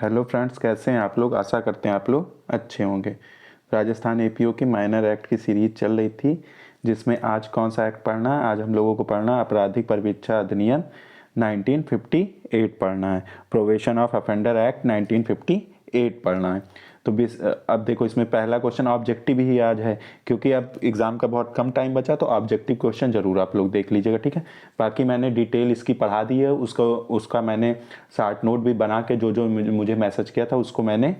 Hello friends, कैसे हैं आप लोग। आशा करते हैं आप लोग अच्छे होंगे। राजस्थान एपीओ की माइनर एक्ट की सीरीज चल रही थी, जिसमें आज कौन सा एक्ट पढ़ना है। आज हम लोगों को पढ़ना आपराधिक परिवीक्षा अधिनियम 1958 पढ़ना है। प्रोवेशन ऑफ अफेंडर एक्ट 1958 पढ़ना है। तो अब देखो, इसमें पहला क्वेश्चन ऑब्जेक्टिव ही आज है, क्योंकि अब एग्जाम का बहुत कम टाइम बचा, तो ऑब्जेक्टिव क्वेश्चन जरूर आप लोग देख लीजिएगा, ठीक है। बाकी मैंने डिटेल इसकी पढ़ा दी है, उसका मैंने शार्ट नोट भी बना के जो जो मुझे मैसेज किया था उसको मैंने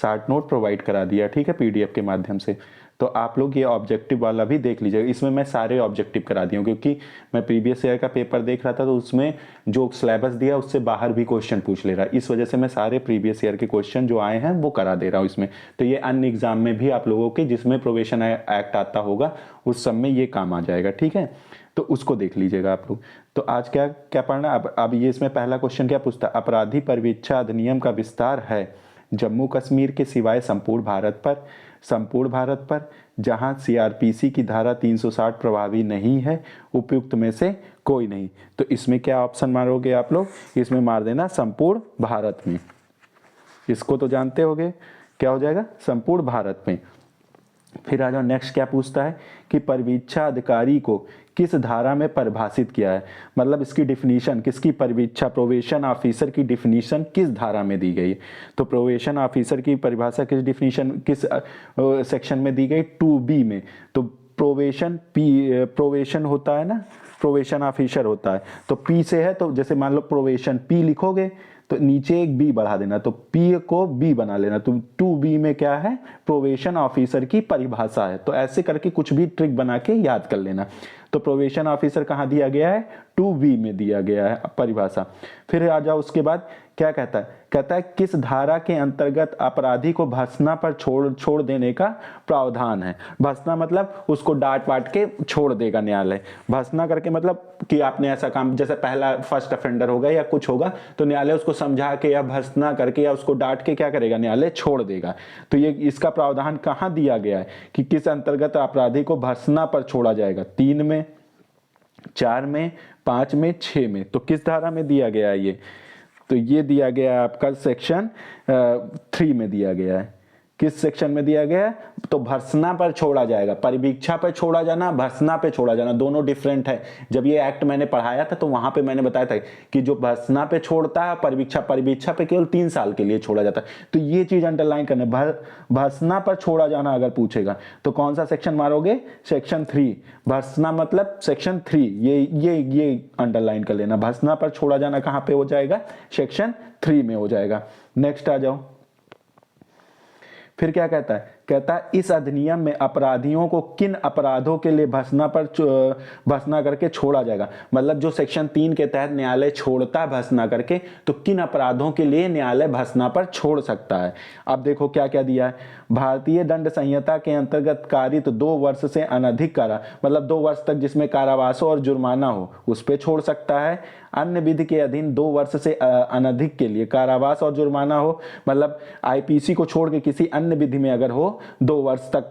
शार्ट नोट प्रोवाइड करा दिया, ठीक है, पीडीएफ के माध्यम से। तो आप लोग ये ऑब्जेक्टिव वाला भी देख लीजिएगा। इसमें मैं सारे ऑब्जेक्टिव करा दिया हूँ, क्योंकि मैं प्रीवियस ईयर का पेपर देख रहा था, तो उसमें जो सिलेबस दिया उससे बाहर भी क्वेश्चन पूछ ले रहा है। इस वजह से मैं सारे प्रीवियस ईयर के क्वेश्चन जो आए हैं वो करा दे रहा हूँ इसमें। तो ये अन्य एग्जाम में भी आप लोगों के जिसमें प्रोवेशन एक्ट आता होगा उस सब में ये काम आ जाएगा, ठीक है। तो उसको देख लीजिएगा आप लोग। तो आज क्या क्या पढ़ना। अब ये इसमें पहला क्वेश्चन क्या पूछता है। अपराधी परिवीक्षा अधिनियम का विस्तार है जम्मू कश्मीर के सिवाय संपूर्ण भारत पर जहां सीआरपीसी की धारा 360 प्रभावी नहीं है, उपयुक्त में से कोई नहीं। तो इसमें क्या ऑप्शन मारोगे आप लोग। इसमें मार देना संपूर्ण भारत में। इसको तो जानते होगे क्या हो जाएगा, संपूर्ण भारत में। फिर आ जाओ, नेक्स्ट क्या पूछता है कि परिवीक्षा अधिकारी को किस धारा में परिभाषित किया है। मतलब इसकी डिफिनीशन किसकी, परिवीक्षा प्रोवेशन ऑफिसर की डिफिनीशन किस धारा में दी गई है। तो प्रोवेशन ऑफिसर की परिभाषा किस डिफिनीशन किस सेक्शन में दी गई, 2B में। तो प्रोवेशन होता है ना, प्रोवेशन ऑफिसर होता है, तो पी से है, तो जैसे मान लो प्रोवेशन पी लिखोगे तो नीचे एक बी बढ़ा देना, तो पी को बी बना लेना। तो 2B में क्या है, प्रोवेशन ऑफिसर की परिभाषा है। तो ऐसे करके कुछ भी ट्रिक बना के याद कर लेना। तो प्रोवेशन ऑफिसर कहाँ दिया गया है, 2B में दिया गया है परिभाषा। फिर आ जाओ, उसके बाद क्या कहता है, कहता है किस धारा के अंतर्गत अपराधी को भर्त्सना पर छोड़ देने का प्रावधान है। भर्त्सना मतलब उसको डांट पाट के छोड़ देगा न्यायालय। भर्त्सना करके मतलब कि आपने ऐसा काम, जैसे पहला फर्स्ट अफेंडर होगा या कुछ होगा, तो न्यायालय उसको समझा के या भर्त्सना करके या उसको डांट के क्या करेगा, न्यायालय छोड़ देगा। तो ये इसका प्रावधान कहाँ दिया गया है कि किस अंतर्गत अपराधी को भर्त्सना पर छोड़ा जाएगा, 3 में, 4 में, 5 में, 6 में। तो किस धारा में दिया गया है ये, तो ये दिया गया है आपका सेक्शन 3 में दिया गया है। किस सेक्शन में दिया गया है, तो भर्त्सना पर छोड़ा जाएगा। परिवीक्षा पर छोड़ा जाना, भर्त्सना पे छोड़ा जाना, दोनों डिफरेंट है। जब ये एक्ट मैंने पढ़ाया था तो वहां पे मैंने बताया था कि जो भर्त्सना पे छोड़ता है, परिवीक्षा पे केवल 3 साल के लिए छोड़ा जाता है। तो ये चीज अंडरलाइन करना, भर्त्सना पर छोड़ा जाना अगर पूछेगा तो कौन सा सेक्शन मारोगे, सेक्शन 3। भर्त्सना मतलब सेक्शन 3, ये अंडरलाइन कर लेना। भर्त्सना पर छोड़ा जाना कहां पे हो जाएगा, सेक्शन 3 में हो जाएगा। नेक्स्ट आ जाओ, फिर क्या कहता है, कहता है इस अधिनियम में अपराधियों को किन अपराधों के लिए भर्त्सना करके छोड़ा जाएगा। मतलब जो सेक्शन 3 के तहत न्यायालय छोड़ता है भर्त्सना करके, तो किन अपराधों के लिए न्यायालय भर्त्सना पर छोड़ सकता है। अब देखो क्या क्या दिया है। भारतीय दंड संहिता के अंतर्गत कारित 2 वर्ष से अनधिक मतलब 2 वर्ष तक जिसमें कारावास और जुर्माना हो, उस पर छोड़ सकता है। अन्य विधि के अधीन 2 वर्ष से अनधिक के लिए कारावास और जुर्माना हो, मतलब आईपीसी को छोड़ के किसी अन्य विधि में अगर हो 2 वर्ष तक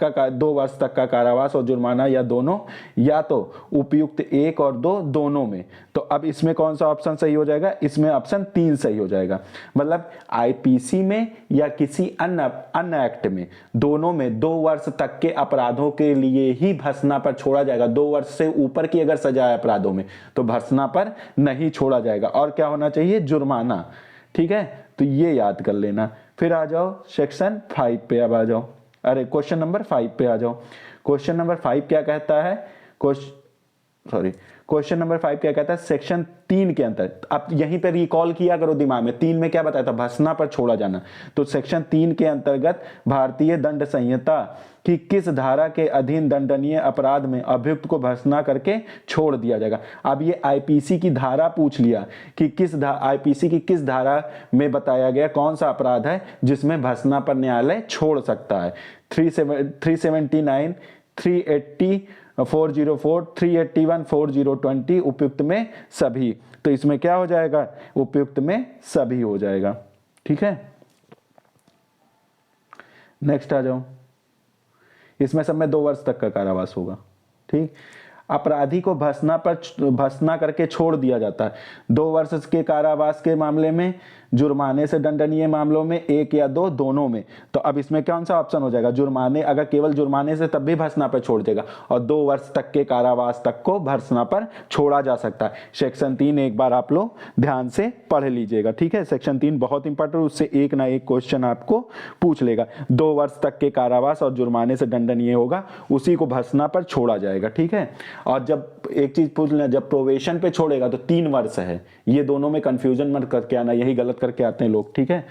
का कारावास और जुर्माना, या दोनों, या तो उपयुक्त 1 और 2 दोनों में। तो अब इसमें कौन सा ऑप्शन सही हो जाएगा, इसमें ऑप्शन 3 सही हो जाएगा। मतलब आईपीसी में या किसी अन्य एक्ट में, दोनों में 2 वर्ष तक के अपराधों के लिए ही भर्त्सना पर छोड़ा जाएगा। 2 वर्ष से ऊपर की अगर सजा है अपराधों में तो भर्त्सना पर नहीं छोड़ा जाएगा। और क्या होना चाहिए, जुर्माना, ठीक है। तो ये याद कर लेना। फिर आ जाओ सेक्शन 5 पे, अब आ जाओ, अरे क्वेश्चन नंबर 5 पे आ जाओ। क्वेश्चन नंबर 5 क्या कहता है, क्वेश्चन नंबर 5 क्या कहता है, सेक्शन 3 के अंतर, आप यहीं पर रिकॉल किया करो दिमाग में। 3 में क्या बताया था, भर्त्सना पर छोड़ा जाना। तो सेक्शन 3 के अंतर्गत भारतीय दंड संहिता कि किस धारा के अधीन दंडनीय अपराध में अभियुक्त को भर्त्सना करके छोड़ दिया जाएगा। अब ये आईपीसी की धारा पूछ लिया कि आईपीसी की किस धारा में बताया गया कौन सा अपराध है जिसमें भर्त्सना पर न्यायालय छोड़ सकता है। 379, 380, 404, 381, 4020 उपयुक्त में सभी। तो इसमें क्या हो जाएगा, उपयुक्त में सभी हो जाएगा, ठीक है। नेक्स्ट आ जाओ, इसमें सब में 2 वर्ष तक का कारावास होगा, ठीक। अपराधी को भर्त्सना करके छोड़ दिया जाता है। 2 वर्ष के कारावास के मामले में, जुर्माने से दंडनीय मामलों में 1 या 2 दोनों में। तो अब इसमें कौन सा ऑप्शन हो जाएगा? जुर्माने, अगर केवल जुर्माने से तब भी भर्त्सना पर छोड़ देगा, और 2 वर्ष तक के कारावास तक को भर्त्सना पर छोड़ा जा सकता है। सेक्शन 3 एक बार आप लोग ध्यान से पढ़ लीजिएगा, ठीक है। सेक्शन 3 बहुत इंपॉर्टेंट, उससे एक ना एक क्वेश्चन आपको पूछ लेगा। 2 वर्ष तक के कारावास और जुर्माने से दंडनीय होगा, उसी को भर्त्सना पर छोड़ा जाएगा, ठीक है। और जब एक चीज पूछ लेना, जब प्रोबेशन पे छोड़ेगा तो 3 वर्ष है। ये दोनों में कंफ्यूजन मत करके आना, यही गलत करके आते हैं लोग, ठीक है।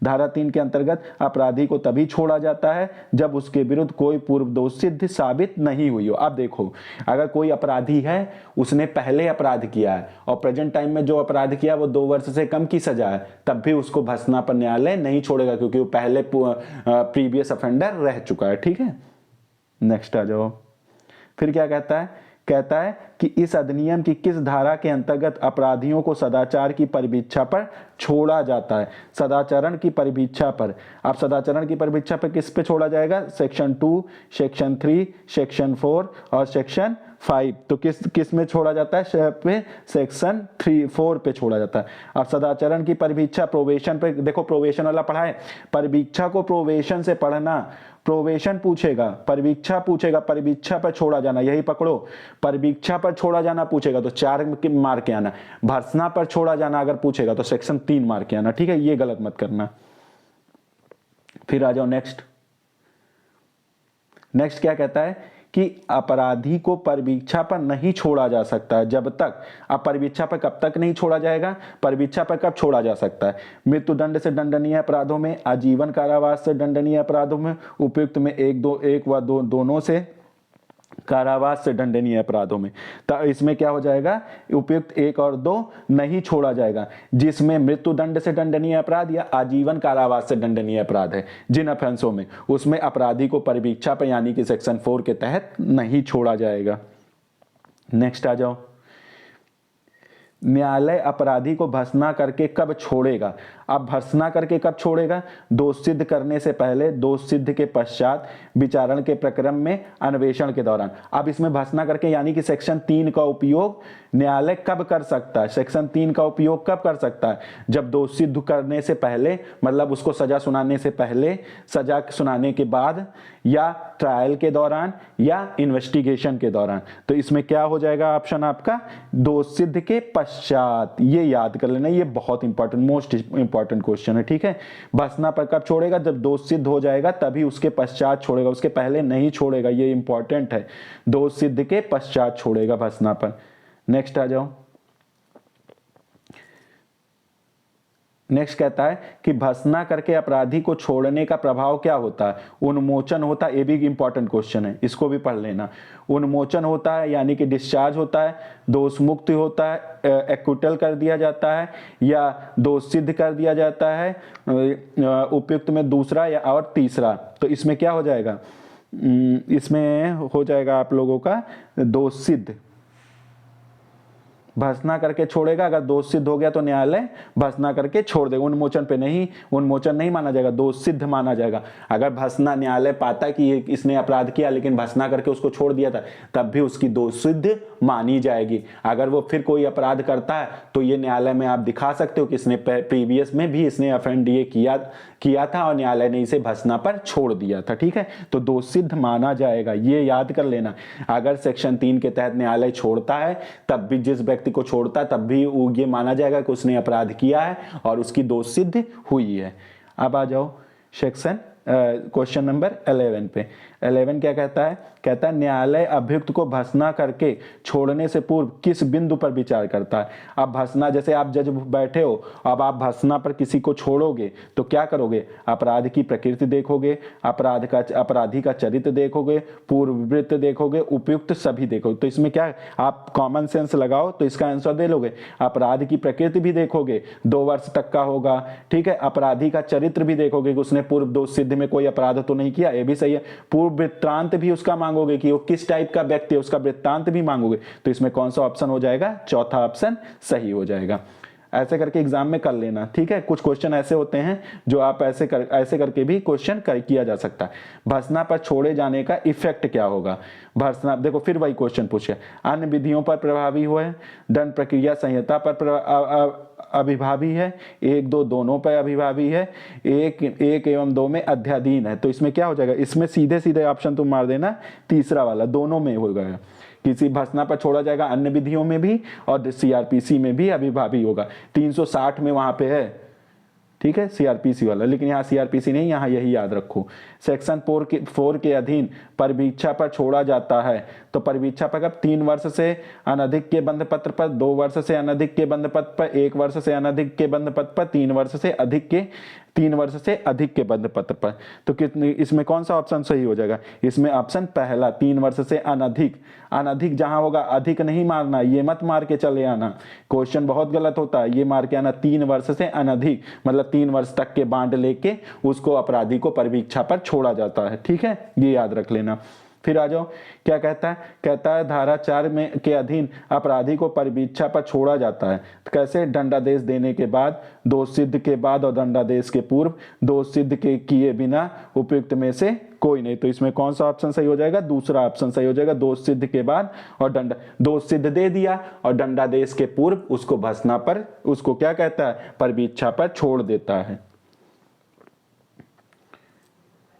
धारा 3 के अंतर्गत अपराधी को तभी छोड़ा जाता है जब उसके विरुद्ध कोई पूर्व दोष सिद्ध साबित नहीं हुई हो। अब देखो, अगर कोई अपराधी है, उसने पहले अपराध किया है और प्रेजेंट टाइम में जो अपराध किया वो 2 वर्ष से कम की सजा है, तब भी उसको भर्त्सना पर न्यायालय नहीं छोड़ेगा, क्योंकि वो पहले प्रीवियस ऑफेंडर रह चुका है, ठीक है। नेक्स्ट आ जाओ। फिर क्या कहता है कि इस अधिनियम की किस धारा के अंतर्गत अपराधियों को सदाचार की परिवीक्षा पर छोड़ा जाता है? सदाचरण की परिवीक्षा पर। अब सदाचरण की परिवीक्षा पर किस पे छोड़ा जाएगा? सेक्शन 2, सेक्शन 3, सेक्शन 4 और सेक्शन 5। तो किस में छोड़ा जाता है? पे सेक्शन 4 पे छोड़ा जाता है। अब सदाचरण की परिवीक्षा प्रोबेशन पे, देखो प्रोबेशन वाला पढ़ा है, परिवीक्षा को प्रोबेशन से पढ़ना। प्रोबेशन पूछेगा, परिवीक्षा पूछेगा, परिवीक्षा पर छोड़ा जाना, यही पकड़ो। परिवीक्षा पर छोड़ा जाना पूछेगा तो 4 मार्क के आना। भर्त्सना पर छोड़ा जाना अगर पूछेगा तो सेक्शन 3 मार्क के आना, ठीक है। ये गलत मत करना। फिर आ जाओ नेक्स्ट क्या कहता है कि अपराधी को परिवीक्षा पर नहीं छोड़ा जा सकता है जब तक। अब परिवीक्षा पर कब तक नहीं छोड़ा जाएगा? परिवीक्षा पर कब छोड़ा जा सकता है? मृत्युदंड से दंडनीय अपराधों में, आजीवन कारावास से दंडनीय अपराधों में, उपयुक्त में 1 व 2 दोनों से, कारावास से दंडनीय अपराधों में। तो इसमें क्या हो जाएगा? उपयुक्त 1 और 2 नहीं छोड़ा जाएगा, जिसमें मृत्युदंड से दंडनीय अपराध या आजीवन कारावास से दंडनीय अपराध है, जिन ऑफेंसों में, उसमें अपराधी को परिवीक्षा पर यानी कि सेक्शन 4 के तहत नहीं छोड़ा जाएगा। नेक्स्ट आ जाओ। न्यायालय अपराधी को भर्त्सना करके कब छोड़ेगा? अब भर्त्सना करके कब छोड़ेगा? दोष सिद्ध करने से पहले, दोष सिद्ध के पश्चात, विचारण के प्रक्रम में, अन्वेषण के दौरान। अब इसमें भर्त्सना करके यानी कि सेक्शन 3 का उपयोग न्यायालय कब कर सकता है? सेक्शन 3 का उपयोग कब कर सकता है? जब दोष सिद्ध करने से पहले, मतलब उसको सजा सुनाने से पहले, सजा सुनाने के बाद, या ट्रायल के दौरान, या इन्वेस्टिगेशन के दौरान। तो इसमें क्या हो जाएगा ऑप्शन आपका? दोष सिद्ध के पश्चात। ये याद कर लेना, ये बहुत इंपॉर्टेंट, मोस्ट इंपॉर्टेंट क्वेश्चन है, ठीक है। भर्त्सना पर कब छोड़ेगा? जब दोष सिद्ध हो जाएगा तभी उसके पश्चात छोड़ेगा, उसके पहले नहीं छोड़ेगा। ये इंपॉर्टेंट है, दोष सिद्ध के पश्चात छोड़ेगा भर्त्सना पर। नेक्स्ट आ जाओ। नेक्स्ट कहता है कि भर्त्सना करके अपराधी को छोड़ने का प्रभाव क्या होता है? उन्मोचन होता है। ये भी इंपॉर्टेंट क्वेश्चन है, इसको भी पढ़ लेना। उन्मोचन होता है यानी कि डिस्चार्ज होता है, दोष मुक्त होता है, एक्विटल कर दिया जाता है, या दोष सिद्ध कर दिया जाता है, उपयुक्त में दूसरा या और तीसरा। तो इसमें क्या हो जाएगा? इसमें हो जाएगा आप लोगों का दोष सिद्ध। भर्त्सना करके छोड़ेगा, अगर दोष सिद्ध हो गया तो न्यायालय भर्त्सना करके छोड़ देगा। उन्मोचन पे नहीं, उन्मोचन नहीं माना जाएगा, दोष सिद्ध माना जाएगा। अगर भर्त्सना न्यायालय पाता कि इसने अपराध किया लेकिन भर्त्सना करके उसको छोड़ दिया था, तब भी उसकी दोष सिद्ध मानी जाएगी। अगर वो फिर कोई अपराध करता है तो ये न्यायालय में आप दिखा सकते हो कि इसने प्रीवियस में भी इसने ऑफेंड ये किया था और न्यायालय ने इसे भर्त्सना पर छोड़ दिया था, ठीक है। तो दोष सिद्ध माना जाएगा, ये याद कर लेना। अगर सेक्शन 3 के तहत न्यायालय छोड़ता है, तब भी जिस व्यक्ति को छोड़ता है तब भी ये माना जाएगा कि उसने अपराध किया है और उसकी दोष सिद्ध हुई है। अब आ जाओ सेक्शन क्वेश्चन नंबर 11 पे। 11 क्या कहता है? कहता है न्यायालय अभियुक्त को भर्त्सना करके छोड़ने से पूर्व किस बिंदु पर विचार करता है? अब भर्त्सना, जैसे आप जज बैठे हो, अब आप भर्त्सना पर किसी को छोड़ोगे तो क्या करोगे? अपराध की प्रकृति देखोगे, अपराधी का चरित्र देखोगे, पूर्ववृत्त देखोगे, उपयुक्त सभी देखोगे। तो इसमें क्या आप कॉमन सेंस लगाओ तो इसका आंसर दे लोगे। अपराध की प्रकृति भी देखोगे, 2 वर्ष तक का होगा, ठीक है। अपराधी का चरित्र भी देखोगे कि उसने पूर्व दोष सिद्ध में कोई अपराध तो नहीं किया, ये भी सही है। पूर्व वृत्तांत भी उसका मांगोगे कि वो किस टाइप का व्यक्ति है, उसका वृत्तांत भी मांगोगे। तो इसमें कौन सा ऑप्शन हो जाएगा? चौथा ऑप्शन सही हो जाएगा। ऐसे करके एग्जाम में कर लेना, ठीक है। कुछ क्वेश्चन ऐसे होते हैं जो आप ऐसे करके भी क्वेश्चन किया जा सकता है। भर्त्सना पर छोड़े जाने का इफेक्ट क्या होगा? भर्त्सना, देखो फिर वही क्वेश्चन पूछे, अन्य विधियों पर प्रभावी हुए, दंड प्रक्रिया संहिता पर अभिभावी है, 1, 2 दोनों पर अभिभावी है, 1 एवं 2 में अध्याधीन है। तो इसमें क्या हो जाएगा? इसमें सीधे सीधे ऑप्शन तुम मार देना, तीसरा वाला, दोनों में हो गया। किसी भर्त्सना पर छोड़ा जाएगा अन्य विधियों में भी और सीआरपीसी में भी अभिभावी होगा। 360 में वहां पे है, ठीक है, सीआरपीसी वाला, लेकिन यहाँ सीआरपीसी नहीं, यहाँ यही याद रखो। सेक्शन 4 के अधीन परिवीक्षा पर छोड़ा जाता है। तो परिवीक्षा पर कब? 3 वर्ष से अनधिक के बंध पत्र पर, 2 वर्ष से अनधिक के बंध पत्र पर, 1 वर्ष से अनधिक के बंध पत्र पर, 3 वर्ष से अधिक के बंध पत्र पर। तो कितनी, इसमें कौन सा ऑप्शन सही हो जाएगा? इसमें ऑप्शन पहला, 3 वर्ष से अनधिक। अनधिक जहां होगा, अधिक नहीं मारना, ये मत मार के चले आना, क्वेश्चन बहुत गलत होता है। ये मार के आना 3 वर्ष से अनधिक, मतलब 3 वर्ष तक के बांड लेके उसको अपराधी को परिवीक्षा पर छोड़ा जाता है, ठीक है, ये याद रख लेना। फिर आ जाओ, क्या कहता है? कहता है धारा 4 में के अधीन अपराधी को परिवीक्षा पर छोड़ा जाता है। तो कैसे? दंडादेश देने के बाद, दोष सिद्ध के बाद और दंडादेश के पूर्व, दोष सिद्ध के किए बिना उपयुक्त में से कोई नहीं। तो इसमें कौन सा ऑप्शन सही हो जाएगा? दूसरा ऑप्शन सही हो जाएगा, दोष सिद्ध के बाद और दोष सिद्ध दे दिया और दंडादेश के पूर्व उसको भर्त्सना पर, उसको क्या कहता है? परिवीक्षा पर छोड़ देता है।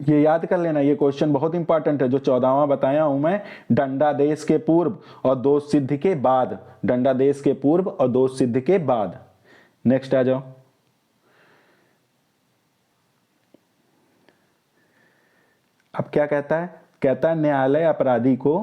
ये याद कर लेना, ये क्वेश्चन बहुत इंपॉर्टेंट है जो 14वां बताया हूं मैं, दंडादेश के पूर्व और दोष सिद्ध के बाद, दंडादेश के पूर्व और दोष सिद्ध के बाद। नेक्स्ट आ जाओ, अब क्या कहता है? कहता है न्यायालय अपराधी को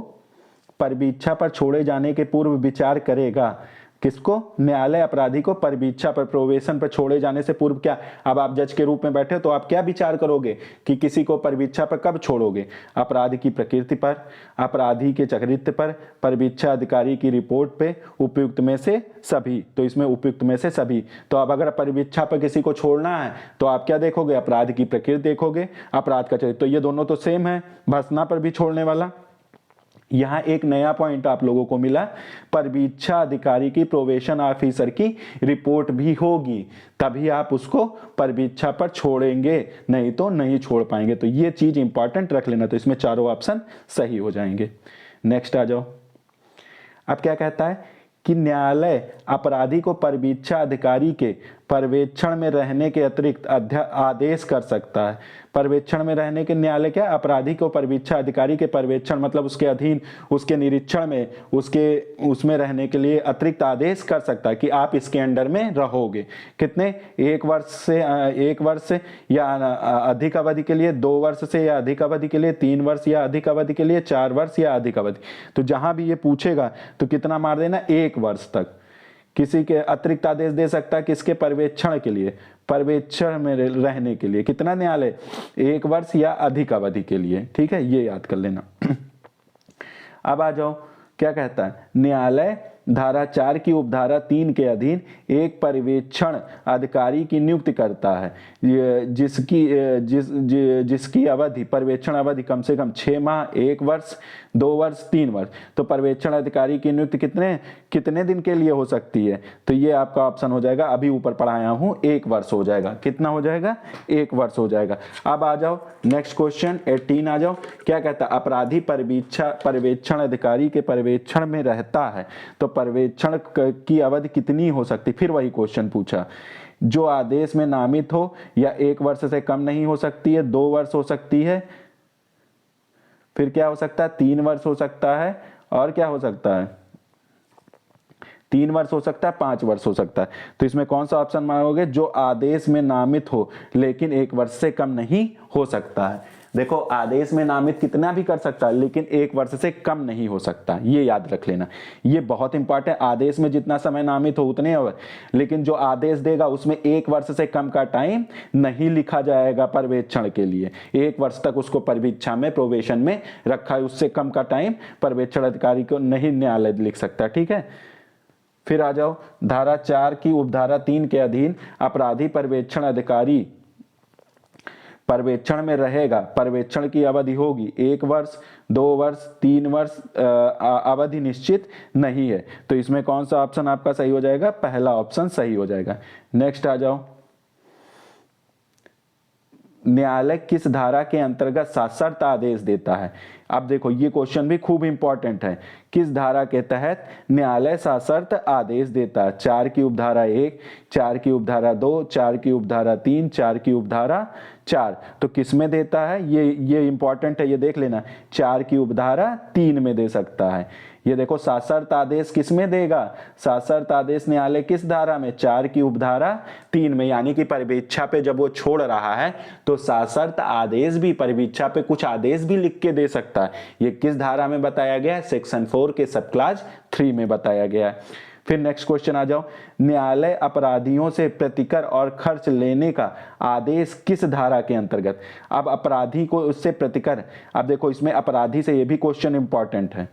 परिवीक्षा पर छोड़े जाने के पूर्व विचार करेगा। किसको? न्यायालय अपराधी को परिवीक्षा पर, प्रोबेशन पर छोड़े जाने से पूर्व क्या? अब आप जज के रूप में बैठे हो तो आप क्या विचार करोगे कि किसी को परिवीक्षा पर कब छोड़ोगे? अपराध की प्रकृति पर, अपराधी के चरित्र पर, परिवीक्षा अधिकारी की रिपोर्ट पे, उपयुक्त में से सभी। तो इसमें उपयुक्त में से सभी। तो अब अगर परिवीक्षा पर किसी को छोड़ना है तो आप क्या देखोगे? अपराध की प्रकृति देखोगे, अपराध का चरित्र। तो ये दोनों तो सेम है, भर्त्सना पर भी छोड़ने वाला। यहां एक नया पॉइंट आप लोगों को मिला, परिवीक्षा अधिकारी की, प्रोबेशन ऑफिसर की रिपोर्ट भी होगी, तभी आप उसको परिवीक्षा पर छोड़ेंगे, नहीं तो नहीं छोड़ पाएंगे। तो ये चीज इंपॉर्टेंट रख लेना। तो इसमें चारों ऑप्शन सही हो जाएंगे। नेक्स्ट आ जाओ, अब क्या कहता है कि न्यायालय अपराधी को परिवीक्षा अधिकारी के पर्यवेक्षण में रहने के अतिरिक्त आदेश कर सकता है। पर्यवेक्षण में रहने के, न्यायालय क्या? अपराधी को परिवीक्षा अधिकारी के पर्यवेक्षण मतलब उसके अधीन, उसके निरीक्षण में, उसमें रहने के लिए अतिरिक्त आदेश कर सकता है कि आप इसके अंडर में रहोगे। कितने? 1 वर्ष से या अधिक अवधि के लिए, 2 वर्ष से या अधिक अवधि के लिए, 3 वर्ष या अधिक अवधि के लिए, 4 वर्ष या अधिक अवधि। तो जहां भी ये पूछेगा तो कितना मार देना? 1 वर्ष तक। किसी के अतिरिक्त आदेश दे सकता है, किसके? पर्यवेक्षण के लिए, पर्यवेक्षण में रहने के लिए। कितना न्यायालय? 1 वर्ष या अधिक अवधि के लिए, ठीक है, ये याद कर लेना। अब आ जाओ, क्या कहता है? न्यायालय धारा 4 की उपधारा 3 के अधीन एक पर्यवेक्षण अधिकारी की नियुक्ति करता है, जिसकी अवधि, पर्यवेक्षण अवधि कम से कम 6 माह, 1 वर्ष, 2 वर्ष, 3 वर्ष। तो पर्यवेक्षण अधिकारी की नियुक्ति कितने दिन के लिए हो सकती है? तो ये आपका ऑप्शन हो जाएगा, अभी ऊपर पढ़ाया हूं, 1 वर्ष हो जाएगा। कितना हो जाएगा? 1 वर्ष हो जाएगा। अब आ जाओ नेक्स्ट क्वेश्चन 18 आ जाओ, क्या कहता है? अपराधी पर्यवेक्षण अधिकारी के पर्यवेक्षण में रहता है तो पर्यवेक्षण की अवधि कितनी हो सकती? फिर वही क्वेश्चन पूछा, जो आदेश में नामित हो या 1 वर्ष से कम नहीं हो सकती है, 2 वर्ष हो सकती है, फिर क्या हो सकता है? 3 वर्ष हो सकता है, और क्या हो सकता है? 3 वर्ष हो सकता है, 5 वर्ष हो सकता है। तो इसमें कौन सा ऑप्शन मांगोगे? जो आदेश में नामित हो लेकिन 1 वर्ष से कम नहीं हो सकता है। देखो, आदेश में नामित कितना भी कर सकता है लेकिन 1 वर्ष से कम नहीं हो सकता, ये याद रख लेना। ये बहुत इंपॉर्टेंट, आदेश में जितना समय नामित हो उतने हो, लेकिन जो आदेश देगा उसमें 1 वर्ष से कम का टाइम नहीं लिखा जाएगा पर्यवेक्षण के लिए। 1 वर्ष तक उसको परिवीक्षा में, प्रोबेशन में रखा है, उससे कम का टाइम पर्यवेक्षण अधिकारी को नहीं न्यायालय लिख सकता, ठीक है। फिर आ जाओ, धारा 4 की उपधारा 3 के अधीन अपराधी पर्यवेक्षण अधिकारी पर्यवेक्षण में रहेगा, पर्यवेक्षण की अवधि होगी 1 वर्ष, 2 वर्ष, 3 वर्ष, अवधि निश्चित नहीं है। तो इसमें कौन सा ऑप्शन आपका सही हो जाएगा? पहला ऑप्शन सही हो जाएगा। नेक्स्ट आ जाओ, न्यायालय किस धारा के अंतर्गत सशर्त आदेश देता है? अब देखो ये क्वेश्चन भी खूब इंपॉर्टेंट है। किस धारा के तहत न्यायालय सशर्त आदेश देता है? 4 की उपधारा 1, 4 की उपधारा 2, 4 की उपधारा 3, 4 की उपधारा 4। तो किस में देता है? ये इंपॉर्टेंट है, ये देख लेना। 4 की उपधारा 3 में दे सकता है। ये देखो सशर्त आदेश किस में देगा? सशर्त आदेश न्यायालय किस धारा में? 4 की उपधारा 3 में। यानी कि परिवीक्षा पे जब वो छोड़ रहा है तो सशर्त आदेश भी, परिवीक्षा पे कुछ आदेश भी लिख के दे सकता है। ये किस धारा में बताया गया है? सेक्शन 4 के सब क्लास 3 में बताया गया है। फिर नेक्स्ट क्वेश्चन आ जाओ, न्यायालय अपराधियों से प्रतिकर और खर्च लेने का आदेश किस धारा के अंतर्गत? अब अपराधी को उससे प्रतिकर, अब देखो इसमें अपराधी से ये भी क्वेश्चन इंपॉर्टेंट है।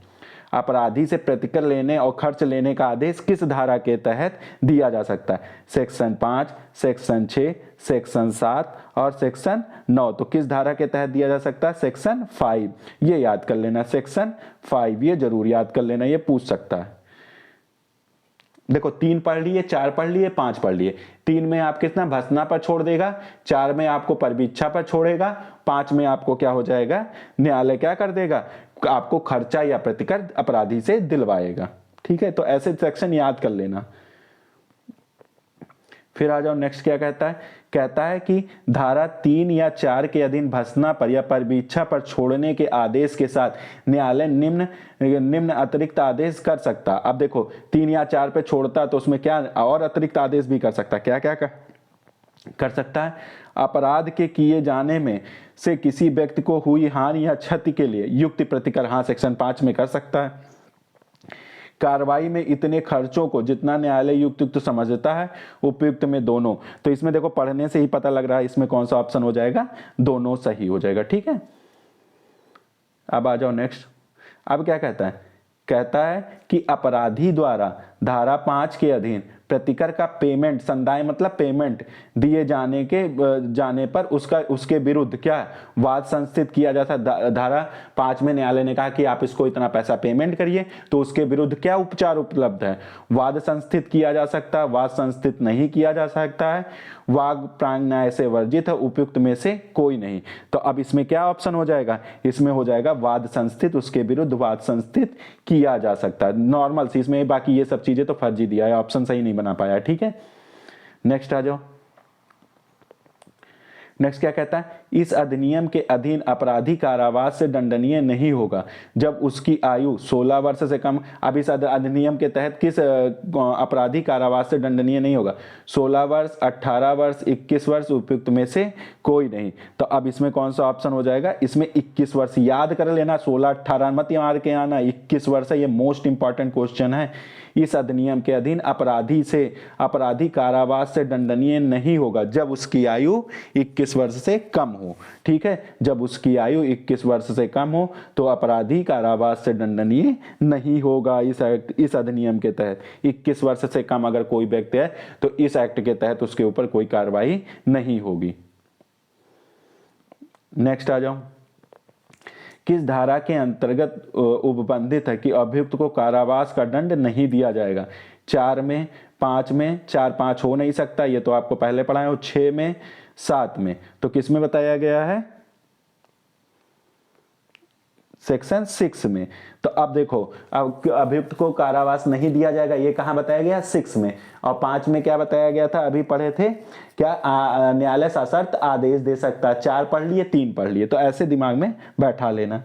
अपराधी से प्रतिकर लेने और खर्च लेने का आदेश किस धारा के तहत दिया जा सकता है? सेक्शन 5, सेक्शन 6, सेक्शन 7 और सेक्शन 9। तो किस धारा के तहत दिया जा सकता है? सेक्शन 5। ये याद कर लेना, सेक्शन 5 ये जरूर याद कर लेना, ये पूछ सकता है। देखो 3 पढ़ लिए, 4 पढ़ लिए, 5 पढ़ लिए। 3 में आप कितना भर्त्सना पर छोड़ देगा, 4 में आपको परवीक्षा पर छोड़ेगा, 5 में आपको क्या हो जाएगा? न्यायालय क्या कर देगा? आपको खर्चा या प्रतिकर अपराधी से दिलवाएगा। ठीक है, तो ऐसे सेक्शन याद कर लेना। फिर आ जाओ नेक्स्ट, क्या कहता है? कहता है कि धारा 3 या 4 के अधीन भर्त्सना पर या परवीक्षा पर छोड़ने के आदेश के साथ न्यायालय निम्न अतिरिक्त आदेश कर सकता। अब देखो 3 या 4 पे छोड़ता तो उसमें क्या और अतिरिक्त आदेश भी कर सकता। क्या क्या कर सकता है? अपराध के किए जाने में से किसी व्यक्ति को हुई हानि या क्षति के लिए युक्त प्रतिकर, हाँ सेक्शन 5 में कर सकता है। कार्रवाई में इतने खर्चों को जितना न्यायालय युक्त समझता है, उपयुक्त में दोनों। तो इसमें देखो पढ़ने से ही पता लग रहा है इसमें कौन सा ऑप्शन हो जाएगा? दोनों सही हो जाएगा। ठीक है, अब आ जाओ नेक्स्ट। अब क्या कहता है? कहता है कि अपराधी द्वारा धारा 5 के अधीन प्रतिकर का पेमेंट, संदाय मतलब पेमेंट दिए जाने पर उसके विरुद्ध क्या वाद संस्थित किया जाता है। धारा 5 में न्यायालय ने कहा कि आप इसको इतना पैसा पेमेंट करिए, तो उसके विरुद्ध क्या उपचार उपलब्ध है? वाद संस्थित किया जा सकता है, वाद संस्थित नहीं किया जा सकता है, वाद प्रांग न्याय से वर्जित है, उपयुक्त में से कोई नहीं। तो अब इसमें क्या ऑप्शन हो जाएगा? इसमें हो जाएगा वाद संस्थित, उसके विरुद्ध वाद संस्थित किया जा सकता है। नॉर्मल सी इसमें, बाकी ये सब चीजें तो फर्जी दिया है, ऑप्शन सही नहीं बना पाया। ठीक है, नेक्स्ट आ जाओ। नेक्स्ट क्या कहता है? इस अधिनियम के अधीन अपराधी कारावास से दंडनीय नहीं होगा जब उसकी आयु 16 वर्ष से कम। अब इस अधिनियम के तहत किस अपराधी कारावास से दंडनीय नहीं होगा? 16 वर्ष, 18 वर्ष, 21 वर्ष, उपयुक्त में से कोई नहीं। तो अब इसमें कौन सा ऑप्शन हो जाएगा? इसमें 21 वर्ष याद कर लेना, 16 18 मत मार के आना, 21 वर्ष है। ये मोस्ट इंपॉर्टेंट क्वेश्चन है। इस अधिनियम के अधीन अपराधी कारावास से दंडनीय नहीं होगा जब उसकी आयु 21 वर्ष से कम हो। ठीक है, जब उसकी आयु 21 वर्ष से कम हो तो अपराधी कारावास से दंडनीय नहीं होगा इस अधिनियम के तहत। 21 वर्ष से कम अगर कोई व्यक्ति है तो इस एक्ट के तहत उसके ऊपर कोई कार्रवाई नहीं होगी। नेक्स्ट आ जाओ। किस धारा के अंतर्गत उपबंधित है कि अभियुक्त को कारावास का दंड नहीं दिया जाएगा? 4 में, 5 में, 4 5 हो नहीं सकता, ये तो आपको पहले पढ़ा है, 6 में, 7 में। तो किस में बताया गया है? सेक्शन 6 में। तो अब देखो, अब अभियुक्त को कारावास नहीं दिया जाएगा, ये कहां बताया गया? 6 में। और 5 में क्या बताया गया था? अभी पढ़े थे क्या? न्यायालय सशर्त आदेश दे सकता है। 4 पढ़ लिए, 3 पढ़ लिए, तो ऐसे दिमाग में बैठा लेना।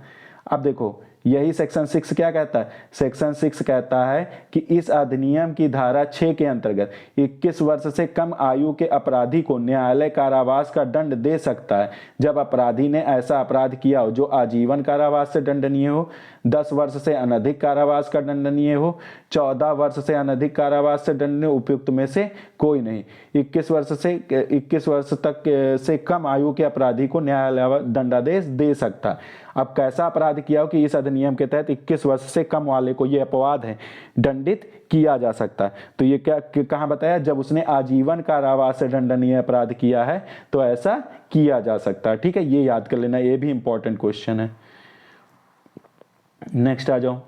अब देखो यही सेक्शन 6 क्या कहता है? सेक्शन 6 कहता है कि इस अधिनियम की धारा 6 के अंतर्गत 21 वर्ष से कम आयु के अपराधी को न्यायालय कारावास का दंड दे सकता है जब अपराधी ने ऐसा अपराध किया हो जो आजीवन कारावास से दंडनीय हो, 10 वर्ष से अनधिक कारावास का दंडनीय हो, 14 वर्ष से अनधिक कारावास से दंडनीय, उपयुक्त में से कोई नहीं। 21 वर्ष तक से कम आयु के अपराधी को न्यायालय दंडादेश दे सकता है। अब कैसा अपराध किया हो कि इस नियम के तहत 21 वर्ष से कम वाले को, ये अपवाद है, दंडित किया जा सकता है। तो ये क्या कहाँ बताया, जब उसने आजीवन कारावास से दंडनीय अपराध किया है तो ऐसा किया जा सकता है। ठीक है, ये याद कर लेना, ये भी इंपॉर्टेंट क्वेश्चन है। नेक्स्ट आ जाओ,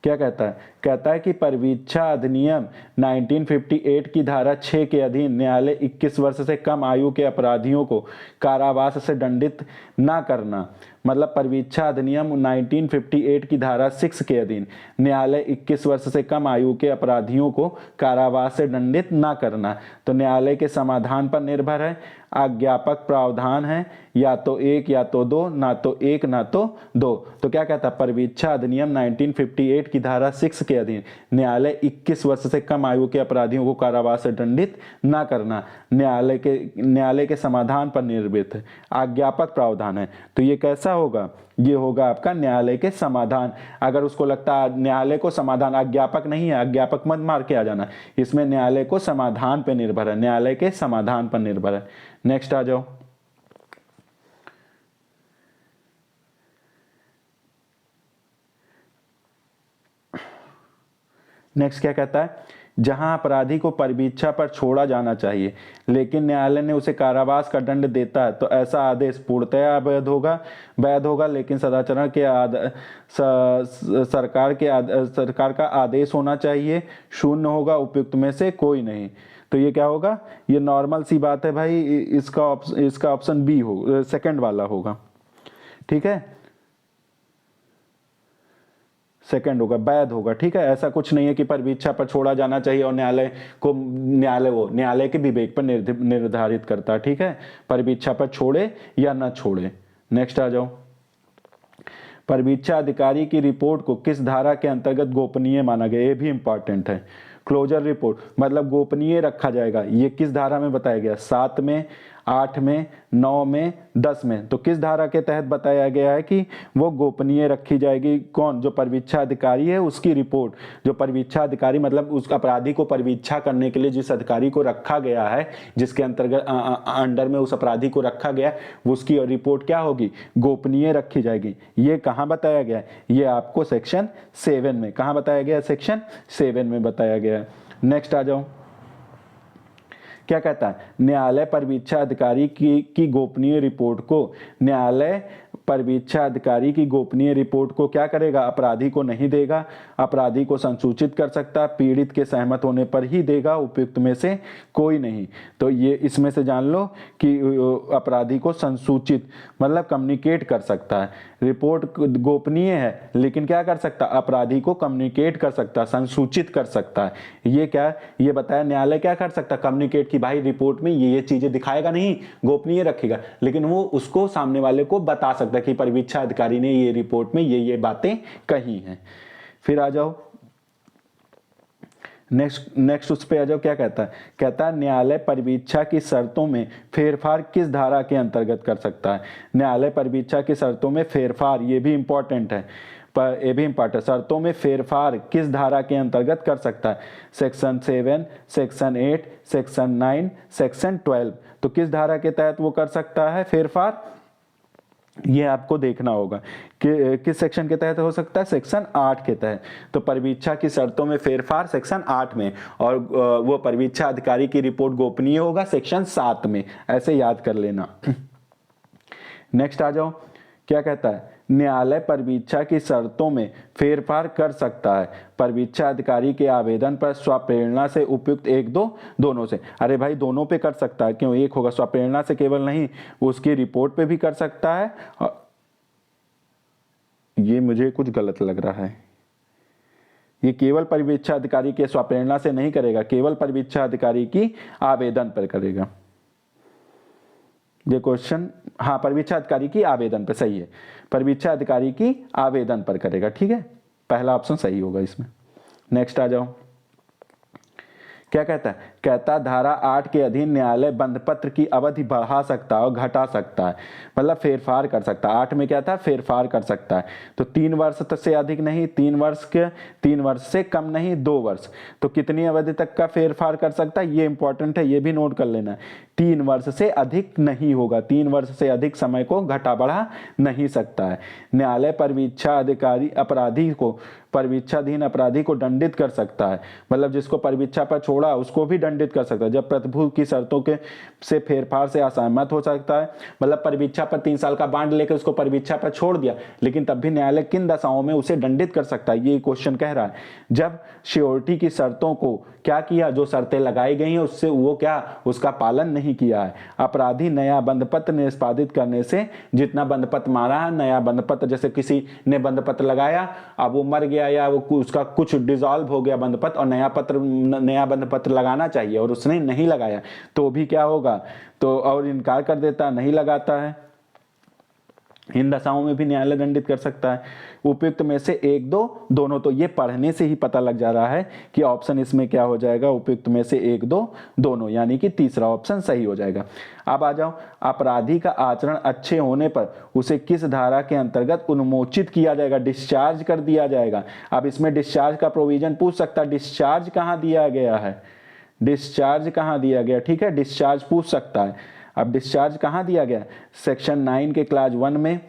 क्या कहता है, कहता है कि परिवीक्षा अधिनियम 1958 की धारा 6 के अधीन न्यायालय 21 वर्ष से कम आयु के अपराधियों को कारावास से दंडित न करना, मतलब परिवीक्षा अधिनियम 1958 की धारा 6 के अधीन न्यायालय 21 वर्ष से कम आयु के अपराधियों को कारावास से दंडित न करना, तो न्यायालय के समाधान पर निर्भर है, आज्ञापक प्रावधान है, या तो एक या तो दो, ना तो एक ना तो दो। तो क्या कहता है, परिवीक्षा अधिनियम 1958 की धारा 6 के अधीन न्यायालय 21 वर्ष से कम आयु के अपराधियों को कारावास से दंडित न करना, न्यायालय के समाधान पर निर्भर है, आज्ञापक प्रावधान है। तो ये कैसा होगा, ये होगा आपका न्यायालय के समाधान। अगर उसको लगता है न्यायालय को समाधान, आज्ञापक नहीं है, आज्ञापक मत मार के आ जाना, इसमें न्यायालय को समाधान पर निर्भर है, न्यायालय के समाधान पर निर्भर है। नेक्स्ट आ जाओ, नेक्स्ट क्या कहता है, जहां अपराधी को परिवीक्षा पर छोड़ा जाना चाहिए लेकिन न्यायालय ने उसे कारावास का दंड देता है तो ऐसा आदेश पूर्णतया वैध होगा, लेकिन सदाचरण के सरकार का आदेश होना चाहिए, शून्य होगा, उपयुक्त में से कोई नहीं। तो ये क्या होगा, ये नॉर्मल सी बात है भाई, इसका ऑप्शन बी हो, सेकंड वाला होगा। ठीक है, सेकंड होगा, वैध होगा। ठीक है, ऐसा कुछ नहीं है कि परिवीक्षा पर छोड़ा जाना चाहिए और न्यायालय के विवेक पर निर्धारित करता है। ठीक है, परिवीक्षा पर छोड़े या न छोड़े। नेक्स्ट आ जाओ, परिवीक्षा अधिकारी की रिपोर्ट को किस धारा के अंतर्गत गोपनीय माना गया, ये भी इंपॉर्टेंट है। क्लोजर रिपोर्ट मतलब गोपनीय रखा जाएगा, ये किस धारा में बताया गया, 7 में, 8 में, 9 में, 10 में। तो किस धारा के तहत बताया गया है कि वो गोपनीय रखी जाएगी, कौन, जो परिवीक्षा अधिकारी है उसकी रिपोर्ट, जो परिवीक्षा अधिकारी मतलब उस अपराधी को परिवीक्षा करने के लिए जिस अधिकारी को रखा गया है, जिसके अंतर्गत अंडर में उस अपराधी को रखा गया, उसकी रिपोर्ट क्या होगी, गोपनीय रखी जाएगी। ये कहाँ बताया गया है, ये आपको सेक्शन 7 में, कहाँ बताया गया, सेक्शन 7 में बताया गया है। नेक्स्ट आ जाओ, क्या कहता है, न्यायालय परिवीक्षा अधिकारी की गोपनीय रिपोर्ट को, न्यायालय परिवीक्षा अधिकारी की गोपनीय रिपोर्ट को क्या करेगा, अपराधी को नहीं देगा, अपराधी को संसूचित कर सकता है, पीड़ित के सहमत होने पर ही देगा, उपयुक्त में से कोई नहीं। तो ये इसमें से जान लो कि अपराधी को संसूचित मतलब कम्युनिकेट कर सकता है, रिपोर्ट गोपनीय है लेकिन क्या कर सकता, अपराधी को कम्युनिकेट कर सकता, संसूचित कर सकता है। ये क्या, ये बताया न्यायालय क्या कर सकता, कम्युनिकेट, कि भाई रिपोर्ट में ये चीजें दिखाएगा नहीं, गोपनीय रखेगा, लेकिन वो उसको सामने वाले को बता सकता कि परिवीक्षा अधिकारी ने ये रिपोर्ट में ये बातें कही हैं। फिर आ जाओ नेक्स्ट उस पे आ जाओ, क्या कहता है, कहता है न्यायालय परिवीक्षा की शर्तों में फेरफार किस धारा के अंतर्गत कर सकता है, न्यायालय परिवीक्षा की शर्तों में फेरफार, ये भी इंपॉर्टेंट है, पर ये भी इंपॉर्टेंट, शर्तों में फेरफार किस धारा के अंतर्गत कर सकता है, सेक्शन 7, सेक्शन 8, सेक्शन 9, सेक्शन 12। तो किस धारा के तहत वो कर सकता है फेरफार, ये आपको देखना होगा कि किस सेक्शन के तहत हो सकता है, सेक्शन 8 के तहत। तो परिवीक्षा की शर्तों में फेरफार सेक्शन 8 में, और वो परिवीक्षा अधिकारी की रिपोर्ट गोपनीय होगा सेक्शन 7 में, ऐसे याद कर लेना। नेक्स्ट आ जाओ, क्या कहता है, न्यायालय परिवीक्षा की शर्तों में फेरफार कर सकता है परिवीक्षा अधिकारी के आवेदन पर स्वप्रेरणा से, उपयुक्त 1, 2 दोनों से। अरे भाई दोनों पे कर सकता है, क्यों, एक होगा, स्वप्रेरणा से केवल नहीं, उसकी रिपोर्ट पे भी कर सकता है। ये मुझे कुछ गलत लग रहा है, ये केवल परिवीक्षा अधिकारी के स्वप्रेरणा से नहीं करेगा, केवल परिवीक्षा अधिकारी की आवेदन पर करेगा। ये क्वेश्चन, हाँ, परिवीक्षा अधिकारी की आवेदन पर, सही है, परिवीक्षा अधिकारी की आवेदन पर करेगा। ठीक है, पहला ऑप्शन सही होगा इसमें। नेक्स्ट आ जाओ, क्या कहता है, कहता धारा 8 के अधीन न्यायालय बंधपत्र की अवधि बढ़ा सकता है और घटा सकता है, मतलब फेरफार कर सकता है। 8 में क्या था, फेरफार कर सकता है। तो 3 वर्ष से अधिक नहीं, 3 वर्ष से कम नहीं, 2 वर्ष। तो कितनी अवधि तक का फेरफार कर सकता है, ये इंपॉर्टेंट है, ये भी नोट कर लेना है 3 वर्ष से अधिक नहीं होगा, 3 वर्ष से अधिक समय को घटा बढ़ा नहीं सकता है। न्यायालय परवीक्षा अधिकारी अपराधी को परवीक्षाधीन अपराधी को दंडित कर सकता है, मतलब जिसको परवीक्षा पर छोड़ा उसको भी दंडित कर सकता है जब प्रतिभूति की शर्तों के से फेरफार से असहमत हो सकता है। मतलब परवीक्षा पर 3 साल का बांड लेकर उसको परवीक्षा पर छोड़ दिया, लेकिन तब भी न्यायालय किन दशाओं में उसे दंडित कर सकता है, ये क्वेश्चन कह रहा है। जब श्योरिटी की शर्तों को क्या किया, जो शर्तें लगाई गई हैं उससे वो क्या उसका पालन नहीं किया है। अपराधी नया बंधपत्र निष्पादित करने से, जितना बंधपत्र मारा है, नया बंधपत्र, जैसे किसी ने बंधपत्र लगाया, अब वो मर गया या वो उसका कुछ डिसॉल्व हो गया बंधपत्र और नया बंधपत्र लगाना चाहिए और उसने नहीं लगाया, तो भी क्या होगा, तो और इनकार कर देता, नहीं लगाता है, इन दशाओं में भी न्यायालय दंडित कर सकता है। उपयुक्त में से 1, 2, दोनों, तो ये पढ़ने से ही पता लग जा रहा है कि ऑप्शन इसमें क्या हो जाएगा, उपयुक्त में से 1, 2, दोनों, यानी कि तीसरा ऑप्शन सही हो जाएगा। अब आ जाओ, अपराधी का आचरण अच्छे होने पर उसे किस धारा के अंतर्गत उन्मोचित किया जाएगा, डिस्चार्ज कर दिया जाएगा। अब इसमें डिस्चार्ज का प्रोविजन पूछ सकता है, डिस्चार्ज कहाँ दिया गया है, डिस्चार्ज कहाँ दिया गया, ठीक है, डिस्चार्ज पूछ सकता है। अब डिस्चार्ज कहाँ दिया गया, सेक्शन 9 के क्लास 1 में।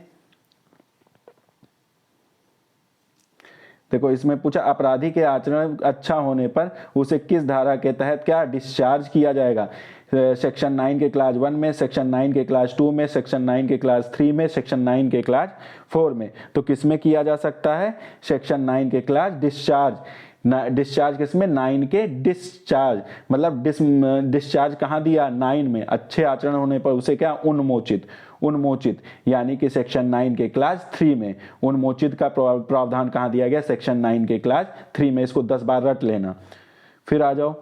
देखो इसमें पूछा अपराधी के आचरण अच्छा होने पर उसे किस धारा के तहत क्या डिस्चार्ज किया जाएगा, सेक्शन 9 के क्लास 1 में, सेक्शन 9 के क्लास 2 में, सेक्शन 9 के क्लास 3 में, सेक्शन 9 के क्लास 4 में। तो किसमें किया जा सकता है, सेक्शन 9 के क्लास डिस्चार्ज। डिस्चार्ज किसमें, 9 के डिस्चार्ज, मतलब डिस्चार्ज कहाँ दिया, 9 में। अच्छे आचरण होने पर उसे क्या उन्मोचित, उन्मोचित यानी कि सेक्शन 9 के क्लास 3 में। उन्मोचित का प्रावधान कहाँ दिया गया, सेक्शन 9 के क्लास 3 में। इसको 10 बार रट लेना। फिर आ जाओ,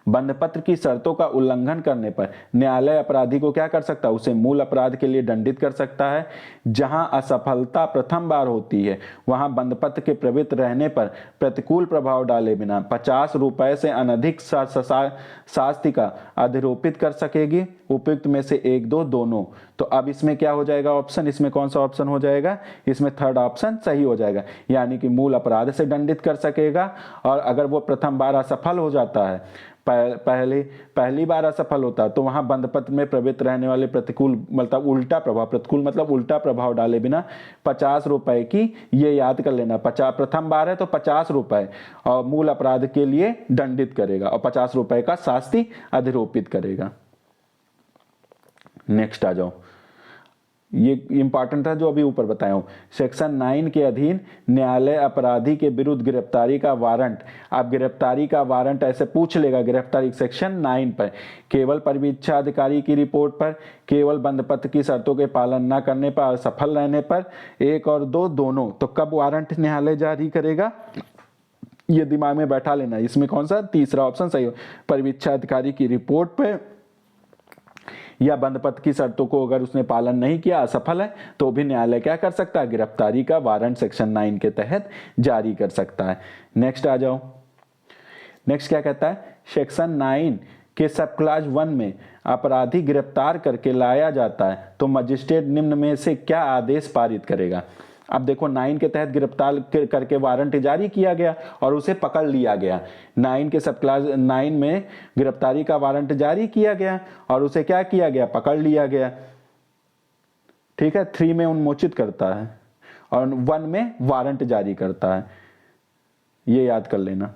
बंधपत्र की शर्तों का उल्लंघन करने पर न्यायालय अपराधी को क्या कर सकता है, उसे मूल अपराध के लिए दंडित कर सकता है। जहां असफलता प्रथम बार होती है वहां बंधपत्र के प्रवृत्त रहने पर प्रतिकूल प्रभाव डाले बिना 50 रुपए से अनधिक शास्ति का अधिरोपित कर सकेगी। उपयुक्त में से 1, 2, दोनों। तो अब इसमें क्या हो जाएगा ऑप्शन, इसमें कौन सा ऑप्शन हो जाएगा, इसमें थर्ड ऑप्शन सही हो जाएगा, यानी कि मूल अपराध से दंडित कर सकेगा। और अगर वो प्रथम बार असफल हो जाता है, पहली बार असफल होता है, तो वहां बंधपत्र में प्रवृत्त रहने वाले प्रतिकूल मतलब उल्टा प्रभाव, प्रतिकूल मतलब उल्टा प्रभाव डाले बिना 50 रुपए की, ये याद कर लेना, 50 प्रथम बार है तो 50 रुपए और मूल अपराध के लिए दंडित करेगा और 50 रुपए का शास्ति अधिरोपित करेगा। नेक्स्ट आ जाओ, ये इंपॉर्टेंट था जो अभी ऊपर बताया हूं। सेक्शन 9 के अधीन न्यायालय अपराधी के विरुद्ध गिरफ्तारी का वारंट, अब गिरफ्तारी का वारंट ऐसे पूछ लेगा, गिरफ्तारी सेक्शन 9 पर केवल परवीक्षा अधिकारी की रिपोर्ट पर, केवल बंधपत्र की शर्तों के पालन न करने पर, असफल रहने पर, 1 और 2 दोनों। तो कब वारंट न्यायालय जारी करेगा, ये दिमाग में बैठा लेना। इसमें कौन सा, तीसरा ऑप्शन सही हो, परवीक्षा अधिकारी की रिपोर्ट पे या बंधपत्र की शर्तों को अगर उसने पालन नहीं किया, असफल है, तो भी न्यायालय क्या कर सकता है, गिरफ्तारी का वारंट सेक्शन 9 के तहत जारी कर सकता है। नेक्स्ट आ जाओ, नेक्स्ट क्या कहता है, सेक्शन 9 के सब क्लास 1 में अपराधी गिरफ्तार करके लाया जाता है तो मजिस्ट्रेट निम्न में से क्या आदेश पारित करेगा। अब देखो 9 के तहत गिरफ्तार करके वारंट जारी किया गया और उसे पकड़ लिया गया। 9 के सब क्लास 9 में गिरफ्तारी का वारंट जारी किया गया और उसे क्या किया गया, पकड़ लिया गया, ठीक है। 3 में उन्मोचित करता है और 1 में वारंट जारी करता है, ये याद कर लेना।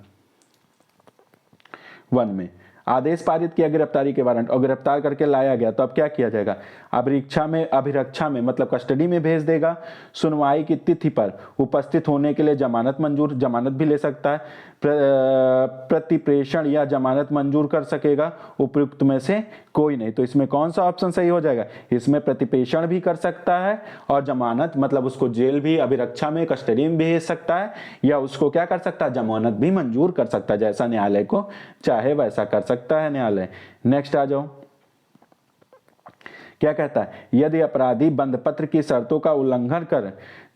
1 में आदेश पारित किया गिरफ्तारी के वारंट और गिरफ्तार करके लाया गया, तो अब क्या किया जाएगा, अभिरक्षा में मतलब कस्टडी में भेज देगा। सुनवाई की तिथि पर उपस्थित होने के लिए जमानत मंजूर, जमानत भी ले सकता है, प्रतिप्रेषण या जमानत मंजूर कर सकेगा। उपयुक्त में से कोई नहीं। तो इसमें कौन सा ऑप्शन सही हो जाएगा, इसमें प्रतिप्रेषण भी कर सकता है और जमानत मतलब उसको जेल भी, अभिरक्षा में, कस्टडी में भेज सकता है, या उसको क्या कर सकता है, जमानत भी मंजूर कर सकता है। जैसा न्यायालय को चाहे वैसा कर सकता है न्यायालय। नेक्स्ट आ जाओ, क्या कहता है, यदि अपराधी बंधपत्र की शर्तों का उल्लंघन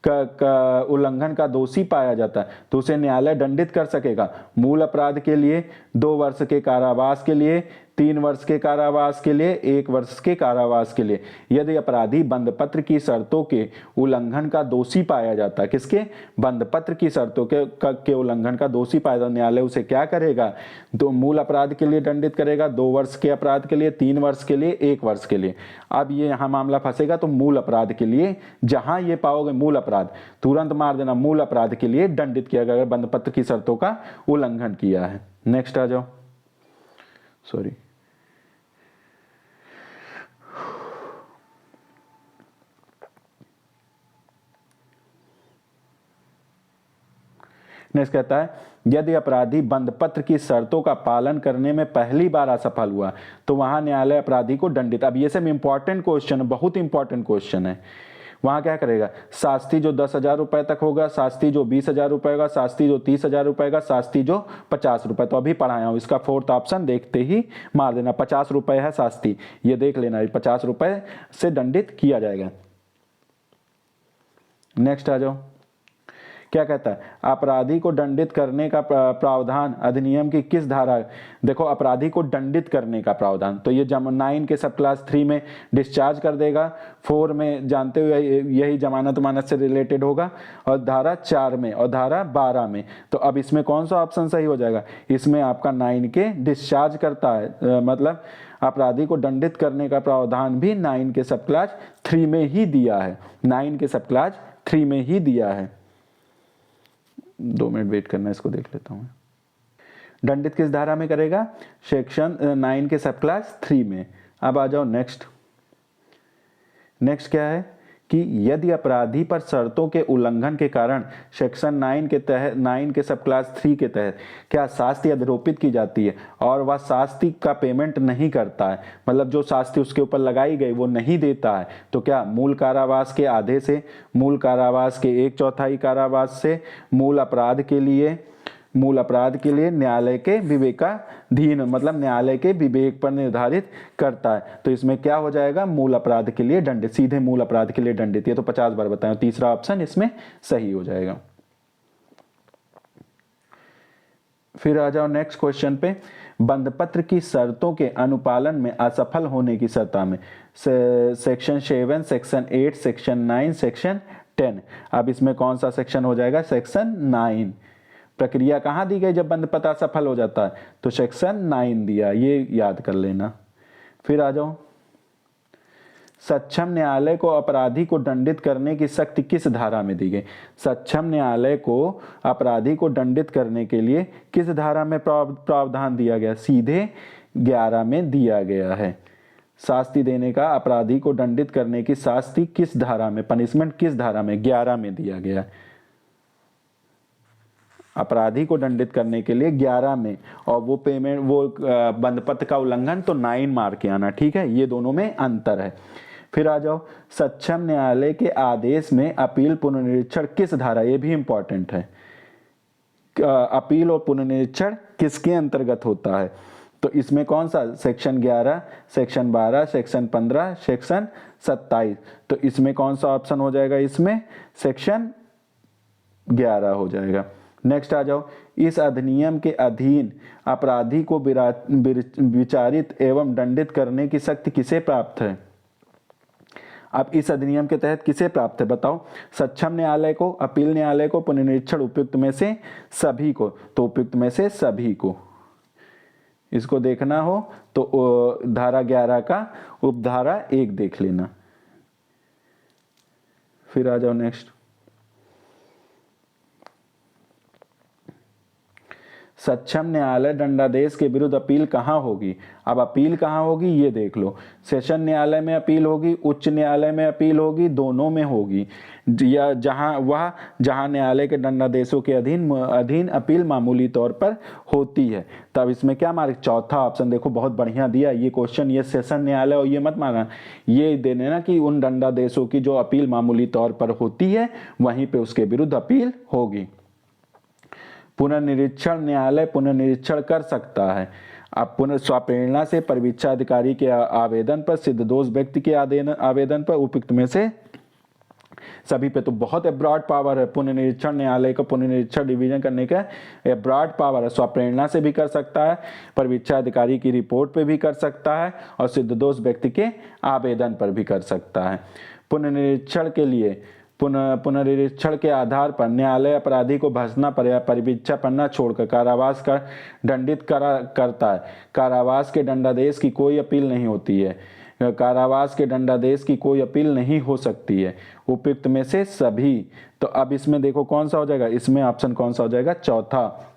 उल्लंघन का दोषी पाया जाता है तो उसे न्यायालय दंडित कर सकेगा। मूल अपराध के लिए 2 वर्ष के कारावास के लिए, 3 वर्ष के कारावास के लिए, 1 वर्ष के कारावास के लिए। यदि अपराधी बंधपत्र की शर्तों के उल्लंघन का दोषी पाया जाता है, किसके? बंधपत्र की शर्तों के उल्लंघन का दोषी पाया जाता, न्यायालय उसे क्या करेगा? तो मूल अपराध के लिए दंडित करेगा, 2 वर्ष के अपराध के लिए, 3 वर्ष के लिए, 1 वर्ष के लिए। अब ये यहाँ मामला फंसेगा तो मूल अपराध के लिए, जहां ये पाओगे मूल अपराध, तुरंत मार देना, मूल अपराध के लिए दंडित किया गया अगर बंधपत्र की शर्तों का उल्लंघन किया है। नेक्स्ट आ जाओ, सॉरी। नेक्स्ट कहता है यदि अपराधी बंधपत्र की शर्तों का पालन करने में पहली बार असफल हुआ तो वहां न्यायालय अपराधी को दंडित। अब ये सब इंपॉर्टेंट क्वेश्चन है, बहुत इंपॉर्टेंट क्वेश्चन है। वहां क्या करेगा? शास्ती जो 10,000 रुपए तक होगा, शास्ती जो 20,000 रुपए होगा, शास्ती जो 30,000 रुपए का, शास्ती जो 50 रुपए। तो अभी पढ़ाया हूं, इसका 4th ऑप्शन देखते ही मार देना। 50 रुपए है शास्ती, ये देख लेना, 50 रुपए से दंडित किया जाएगा। नेक्स्ट आ जाओ, क्या कहता है? अपराधी को दंडित करने का प्रावधान अधिनियम की किस धारा? देखो, अपराधी को दंडित करने का प्रावधान तो ये 9 के सब क्लास 3 में डिस्चार्ज कर देगा, 4 में जानते हुए यही जमानत मानत से रिलेटेड होगा, और धारा 4 में और धारा 12 में। तो अब इसमें कौन सा ऑप्शन सही हो जाएगा? इसमें आपका 9 के डिस्चार्ज करता है, मतलब अपराधी को दंडित करने का प्रावधान भी 9 के सब क्लास 3 में ही दिया है, 9 के सब क्लास 3 में ही दिया है। 2 मिनट वेट करना, इसको देख लेता हूँ। दंडित किस धारा में करेगा? सेक्शन 9 के सब क्लास 3 में। अब आ जाओ नेक्स्ट। नेक्स्ट क्या है कि यदि अपराधी पर शर्तों के उल्लंघन के कारण सेक्शन 9 के तहत, 9 के सब क्लास 3 के तहत क्या शास्ति अधिरोपित की जाती है और वह शास्ति का पेमेंट नहीं करता है, मतलब जो शास्ति उसके ऊपर लगाई गई वो नहीं देता है, तो क्या मूल कारावास के आधे से, मूल कारावास के 1/4 कारावास से, मूल अपराध के लिए न्यायालय के विवेकाधीन, मतलब न्यायालय के विवेक पर निर्धारित करता है। तो इसमें क्या हो जाएगा? मूल अपराध के लिए दंडित, सीधे मूल अपराध के लिए दंडित। ये तो 50 बार बताया, तीसरा ऑप्शन इसमें सही हो जाएगा। फिर आ जाओ नेक्स्ट क्वेश्चन पे। बंधपत्र की शर्तों के अनुपालन में असफल होने की शर्त में सेक्शन 7, सेक्शन 8, सेक्शन 9, सेक्शन 10। अब इसमें कौन सा सेक्शन हो जाएगा? सेक्शन 9। प्रक्रिया कहां दी गई जब बंधपत्र असफल हो जाता है? तो सेक्शन 9 दिया, ये याद कर लेना। फिर आ जाओ, सक्षम न्यायालय को अपराधी को दंडित करने की शक्ति किस धारा में दी गई? सक्षम न्यायालय को अपराधी को दंडित करने के लिए किस धारा में प्रावधान दिया गया? सीधे 11 में दिया गया है। शास्ति देने का, अपराधी को दंडित करने की शास्ति किस धारा में, पनिशमेंट किस धारा में? 11 में दिया गया। अपराधी को दंडित करने के लिए 11 में, और वो पेमेंट, वो बंधपत्र का उल्लंघन तो 9 मार के आना। ठीक है, ये दोनों में अंतर है। फिर आ जाओ, सक्षम न्यायालय के आदेश में अपील पुनर्निरीक्षण किस धारा? ये भी इंपॉर्टेंट है। अपील और पुनर्निरीक्षण किसके अंतर्गत होता है? तो इसमें कौन सा? Section 11, section 12, section 15, section 27। तो इसमें कौन सा ऑप्शन हो जाएगा? इसमें सेक्शन 11 हो जाएगा। नेक्स्ट आ जाओ, इस अधिनियम के अधीन अपराधी को विचारित एवं दंडित करने की शक्ति किसे प्राप्त है? अब इस अधिनियम के तहत किसे प्राप्त है बताओ? सक्षम न्यायालय को, अपील न्यायालय को, पुनर्निरीक्षण उपयुक्त में से सभी को। तो उपयुक्त में से सभी को इसको देखना हो तो धारा 11 का उपधारा 1 देख लेना। फिर आ जाओ नेक्स्ट, सक्षम न्यायालय दंडादेश के विरुद्ध अपील कहाँ होगी? अब अपील कहाँ होगी ये देख लो। सेशन न्यायालय में अपील होगी, उच्च न्यायालय में अपील होगी, दोनों में होगी, या जहाँ न्यायालय के दंडादेशों के अधीन अपील मामूली तौर पर होती है। तब इसमें क्या मार्क? चौथा ऑप्शन देखो, बहुत बढ़िया दिया ये क्वेश्चन। ये सेशन न्यायालय, और ये मत माना, ये देने ना कि उन दंडादेशों की जो अपील मामूली तौर पर होती है वहीं पे उसके विरुद्ध अपील होगी। पुनर्निरीक्षण न्यायालय पुनर्निरीक्षण कर सकता है। अब स्वप्रेरणा से परिवीक्षा अधिकारी के आवेदन पर, सिद्ध दोष व्यक्ति के आवेदन पर उपयुक्त में से सभी पे तो बहुत ब्रॉड पावर है, पुनर्निरीक्षण न्यायालय का पुनर्निरीक्षण डिवीजन करने का ब्रॉड पावर है। स्वप्रेरणा से भी कर सकता है, परीक्षा अधिकारी की रिपोर्ट पे भी कर सकता है, और सिद्ध दोष व्यक्ति के आवेदन पर भी कर सकता है। पुनर्निरीक्षण के लिए पुनर्निरीक्षण के आधार पर न्यायालय अपराधी को भर्त्सना पर या परिवीक्षा पन्ना छोड़कर कारावास का दंडित करता है। कारावास के दंडादेश की कोई अपील नहीं होती है। कारावास के दंडादेश की कोई अपील नहीं हो सकती है। उपयुक्त में से सभी। तो अब इसमें देखो कौन सा हो जाएगा, इसमें ऑप्शन कौन सा हो जाएगा, चौथा,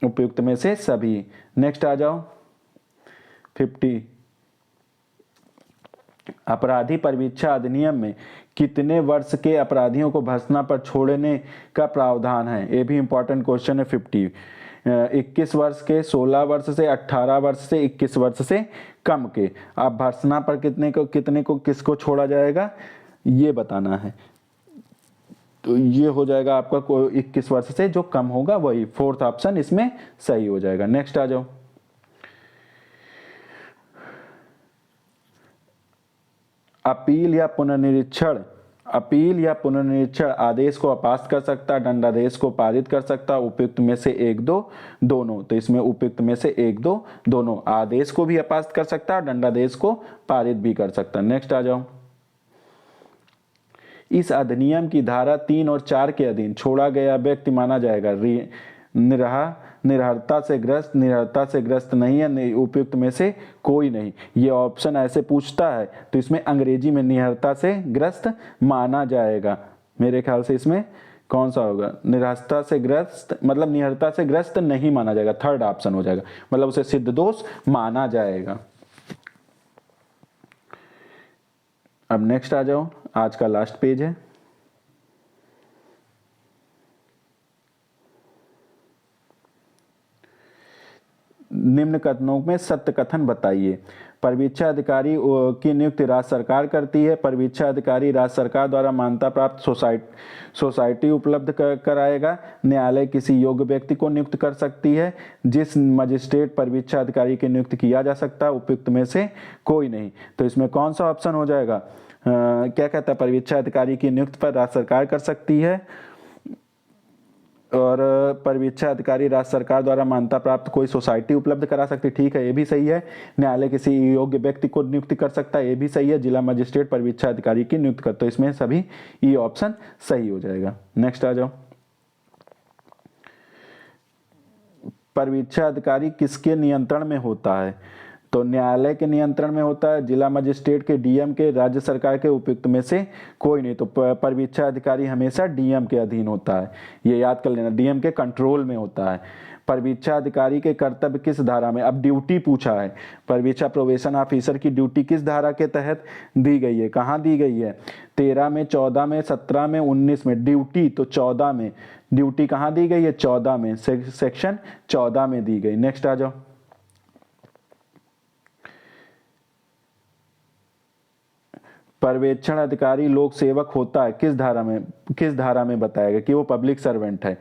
उपयुक्त में से सभी। नेक्स्ट आ जाओ 50। अपराधी परिवीक्षा अधिनियम में कितने वर्ष के अपराधियों को भर्त्सना पर छोड़ने का प्रावधान है? ये भी इंपॉर्टेंट क्वेश्चन है। 50 21 वर्ष के, 16 वर्ष से, 18 वर्ष से, 21 वर्ष से कम के। अब भर्त्सना पर कितने को किसको छोड़ा जाएगा ये बताना है। तो ये हो जाएगा आपका 21 वर्ष से जो कम होगा वही, फोर्थ ऑप्शन इसमें सही हो जाएगा। नेक्स्ट आ जाओ। अपील या पुनर्निरीक्षण आदेश को अपास्त कर सकता, दंडादेश को पारित कर सकता, उपयुक्त में से एक दो दोनों। तो इसमें उपयुक्त में से एक दो दोनों, आदेश को भी अपास्त कर सकता, दंडादेश को पारित भी कर सकता। नेक्स्ट आ जाओ। इस अधिनियम की धारा 3 और 4 के अधीन छोड़ा गया व्यक्ति माना जाएगा निरहरता से ग्रस्त नहीं है, उपयुक्त में से कोई नहीं। ये ऑप्शन ऐसे पूछता है तो इसमें अंग्रेजी में निरहरता से ग्रस्त माना जाएगा। मेरे ख्याल से इसमें कौन सा होगा, निरहरता से ग्रस्त मतलब निरहरता से ग्रस्त नहीं माना जाएगा, थर्ड ऑप्शन हो जाएगा, मतलब उसे सिद्ध दोष माना जाएगा। अब नेक्स्ट आ जाओ, आज का लास्ट पेज है। निम्न कथनों में सत्य कथन बताइए। परिवीक्षा अधिकारी की नियुक्ति राज्य सरकार करती है। परिवीक्षा अधिकारी राज्य सरकार द्वारा मान्यता प्राप्त सोसाइटी उपलब्ध कराएगा। न्यायालय किसी योग्य व्यक्ति को नियुक्त कर सकती है। जिस मजिस्ट्रेट परिवीक्षा अधिकारी की नियुक्ति किया जा सकता है, उपयुक्त में से कोई नहीं। तो इसमें कौन सा ऑप्शन हो जाएगा, क्या कहता है, परिवीक्षा अधिकारी की नियुक्ति पर राज्य सरकार कर सकती है, और परिवीक्षा अधिकारी राज्य सरकार द्वारा मान्यता प्राप्त कोई सोसाइटी उपलब्ध करा सकती है। ठीक है, ये भी सही है। न्यायालय किसी योग्य व्यक्ति को नियुक्ति कर सकता है, ये भी सही है। जिला मजिस्ट्रेट परिवीक्षा अधिकारी की नियुक्ति कर, तो इसमें सभी ये ऑप्शन सही हो जाएगा। नेक्स्ट आ जाओ। परिवीक्षा अधिकारी किसके नियंत्रण में होता है? तो न्यायालय के नियंत्रण में होता है, जिला मजिस्ट्रेट के, डीएम के, राज्य सरकार के, उपयुक्त में से कोई नहीं। तो परिवीक्षा अधिकारी हमेशा डीएम के अधीन होता है, ये याद कर लेना, डीएम के कंट्रोल में होता है। परिवीक्षा अधिकारी के कर्तव्य किस धारा में, अब ड्यूटी पूछा है, परिवीक्षा प्रोबेशन ऑफिसर की ड्यूटी किस धारा के तहत दी गई है, कहाँ दी गई है, 13 में, 14 में, 17 में, 19 में। ड्यूटी तो 14 में, ड्यूटी कहाँ दी गई है, 14 में, सेक्शन 14 में दी गई। नेक्स्ट आ जाओ। पर्यवेक्षण अधिकारी लोक सेवक होता है किस धारा में बताया गया कि वो पब्लिक सर्वेंट है,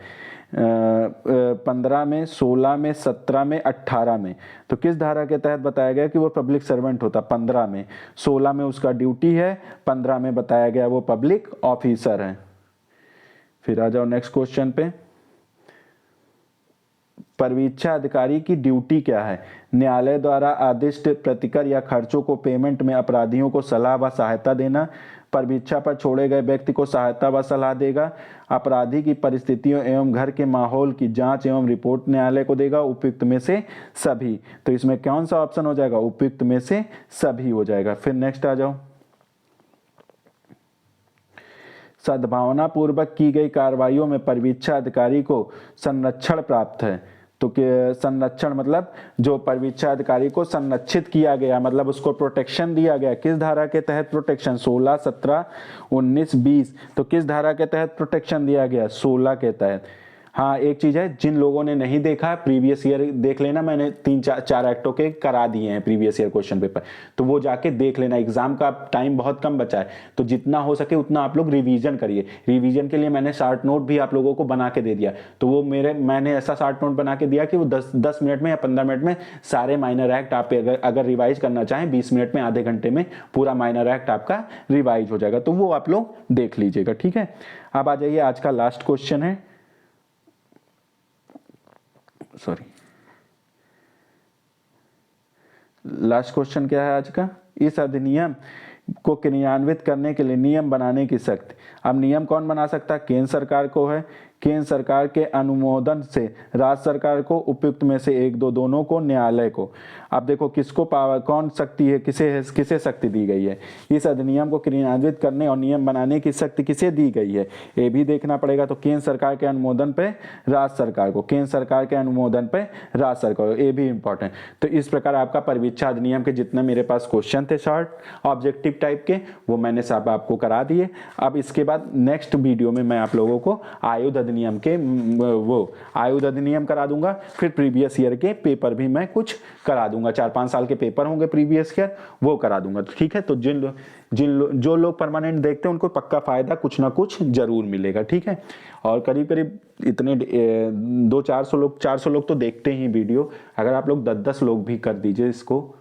15 में, 16 में, 17 में, 18 में। तो किस धारा के तहत बताया गया कि वो पब्लिक सर्वेंट होता, 15 में। 16 में उसका ड्यूटी है, 15 में बताया गया वो पब्लिक ऑफिसर है। फिर आ जाओ नेक्स्ट क्वेश्चन पे। परिवीक्षा अधिकारी की ड्यूटी क्या है? न्यायालय द्वारा आदिष्ट प्रतिकर या खर्चों को पेमेंट में अपराधियों को सलाह व सहायता देना। परिवीक्षा पर छोड़े गए व्यक्ति को सहायता व सलाह देगा। अपराधी की परिस्थितियों एवं घर के माहौल की जांच एवं रिपोर्ट न्यायालय को देगा। उपयुक्त में से सभी। तो इसमें कौन सा ऑप्शन हो जाएगा, उपयुक्त में से सभी हो जाएगा। फिर नेक्स्ट आ जाओ। सद्भावना पूर्वक की गई कार्रवाइयों में परिवीक्षा अधिकारी को संरक्षण प्राप्त है। तो संरक्षण मतलब जो परिवीक्षा अधिकारी को संरक्षित किया गया, मतलब उसको प्रोटेक्शन दिया गया। किस धारा के तहत प्रोटेक्शन? 16, 17, 19, 20। तो किस धारा के तहत प्रोटेक्शन दिया गया? 16 के तहत। हाँ एक चीज़ है, जिन लोगों ने नहीं देखा प्रीवियस ईयर देख लेना, मैंने 3-4 एक्टों के करा दिए हैं प्रीवियस ईयर क्वेश्चन पेपर, तो वो जाके देख लेना। एग्जाम का टाइम बहुत कम बचा है, तो जितना हो सके उतना आप लोग रिवीजन करिए। रिवीजन के लिए मैंने शॉर्ट नोट भी आप लोगों को बना के दे दिया, तो वो मैंने ऐसा शॉर्ट नोट बना के दिया कि वो 10 मिनट में या 15 मिनट में सारे माइनर एक्ट आप अगर रिवाइज करना चाहें 20 मिनट में, आधे घंटे में पूरा माइनर एक्ट आपका रिवाइज हो जाएगा, तो वो आप लोग देख लीजिएगा। ठीक है, अब आ जाइए, आज का लास्ट क्वेश्चन है, सॉरी लास्ट क्वेश्चन क्या है आज का, इस अधिनियम को क्रियान्वित करने के लिए नियम बनाने की शक्ति। अब नियम कौन बना सकता है? केंद्र सरकार को है। केंद्र सरकार के अनुमोदन से राज्य सरकार को, उपयुक्त में से एक दो, दोनों को, न्यायालय को। अब देखो किसको पावर, कौन शक्ति है, किसे शक्ति दी गई है? इस अधिनियम को क्रियान्वित करने और नियम बनाने की शक्ति किसे दी गई है, ये भी देखना पड़ेगा। तो केंद्र सरकार के अनुमोदन पे राज्य सरकार को, केंद्र सरकार के अनुमोदन पे राज्य सरकार को, ये भी इंपॉर्टेंट। तो इस प्रकार आपका परिवीक्षा अधिनियम के जितने मेरे पास क्वेश्चन थे शॉर्ट ऑब्जेक्टिव टाइप के, वो मैंने सब आपको करा दिए। अब इसके बाद नेक्स्ट वीडियो में मैं आप लोगों को आयुध अधिनियम के वो आयुध अधिनियम करा दूंगा, फिर प्रीवियस ईयर के पेपर भी मैं कुछ करा दूंगा, 4-5 साल के पेपर होंगे प्रीवियस ईयर, वो करा दूंगा। तो ठीक है, तो जो लोग परमानेंट देखते हैं उनको पक्का फायदा कुछ ना कुछ जरूर मिलेगा। ठीक है, और करीब करीब इतने 400 लोग तो देखते ही वीडियो, अगर आप लोग 10-10 लोग भी कर दीजिए, इसको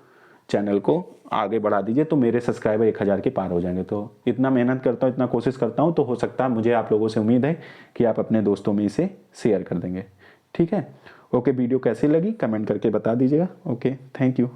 चैनल को आगे बढ़ा दीजिए, तो मेरे सब्सक्राइबर 1000 के पार हो जाएंगे। तो इतना मेहनत करता हूँ, इतना कोशिश करता हूँ, तो हो सकता है, मुझे आप लोगों से उम्मीद है कि आप अपने दोस्तों में इसे शेयर कर देंगे। ठीक है, ओके, वीडियो कैसी लगी कमेंट करके बता दीजिएगा। Okay, thank you.